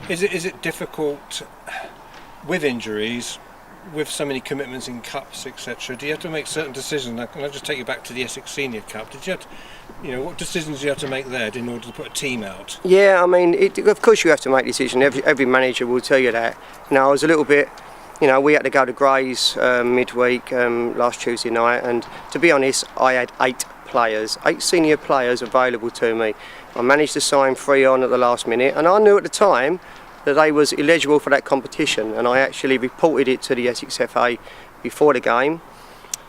Is it difficult with injuries, with so many commitments in cups, etc.? Do you have to make certain decisions? Now, can I just take you back to the Essex Senior Cup? Did you have to, what decisions do you have to make there in order to put a team out? Yeah, I mean, of course you have to make decisions. Every manager will tell you that. I was a little bit, we had to go to Grays midweek last Tuesday night, and to be honest, I had 8 senior players available to me. I managed to sign 3 on at the last minute, and I knew at the time that they was eligible for that competition, and I actually reported it to the Essex FA before the game.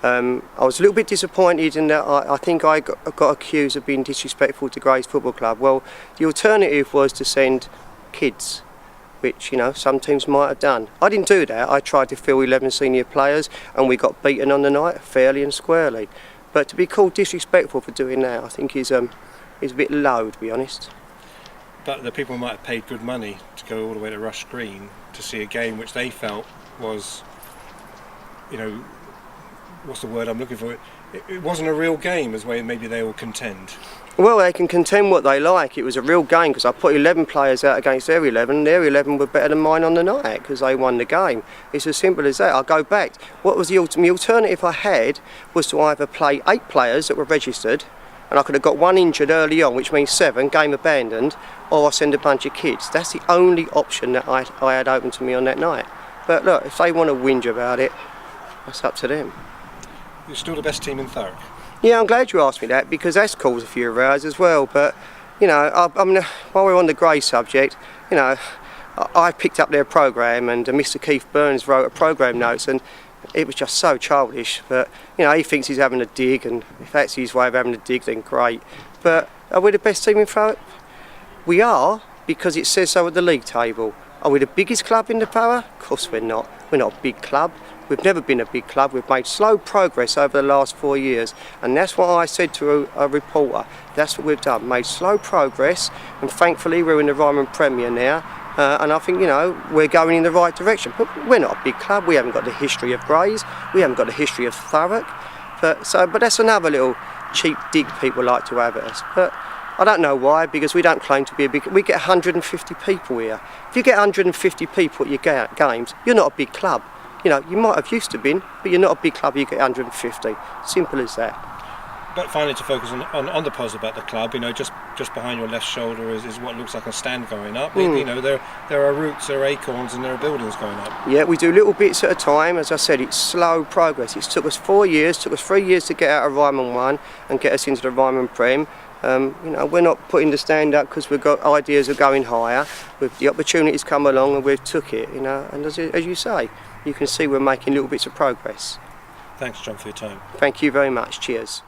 I was a little bit disappointed in that I think I got accused of being disrespectful to Grays Football Club. Well, the alternative was to send kids, which some teams might have done. I didn't do that. I tried to fill 11 senior players, and we got beaten on the night fairly and squarely. But to be called disrespectful for doing that, I think is a bit low, to be honest. But the people might have paid good money to go all the way to Rush Green to see a game which they felt was, what's the word I'm looking for? It wasn't a real game as way maybe they will contend. Well, they can contend what they like. It was a real game because I put 11 players out against their 11, and their 11 were better than mine on the night because they won the game. It's as simple as that. I'll go back. What was the alternative I had was to either play 8 players that were registered, and I could have got 1 injured early on, which means 7, game abandoned, or I send a bunch of kids. That's the only option that I had open to me on that night. But look, if they want to whinge about it, that's up to them. You're still the best team in Thurrock. Yeah, I'm glad you asked me that because that's caused a few rows as well. But I mean, while we're on the Grey subject, I picked up their programme, and Mr. Keith Burns wrote a programme notes, and it was just so childish. But he thinks he's having a dig, and if that's his way of having a dig, then great. But are we the best team in Thurrock? We are, because it says so at the league table. Are we the biggest club in the borough? Of course we're not. We're not a big club. We've never been a big club. We've made slow progress over the last 4 years, and that's what I said to a reporter. That's what we've done, made slow progress, and thankfully we're in the Ryman Premier now, and I think we're going in the right direction. But we're not a big club. We haven't got the history of Grays. We haven't got the history of Thurrock. But that's another little cheap dig people like to have at us. But I don't know why, because we don't claim to be a big. We get 150 people here. If you get 150 people at your games, you're not a big club. You might have used to been, but you're not a big club. You get 150. Simple as that. But finally, to focus on the positive about the club, just behind your left shoulder is what looks like a stand going up. There are roots, there are acorns, and there are buildings going up. Yeah, we do little bits at a time. As I said, it's slow progress. It took us 4 years, took us 3 years to get out of Ryman 1 and get us into the Ryman Prem. We're not putting the stand up because we've got ideas of going higher. The opportunities come along and we've took it. And as you say, you can see we're making little bits of progress. Thanks, John, for your time. Thank you very much. Cheers.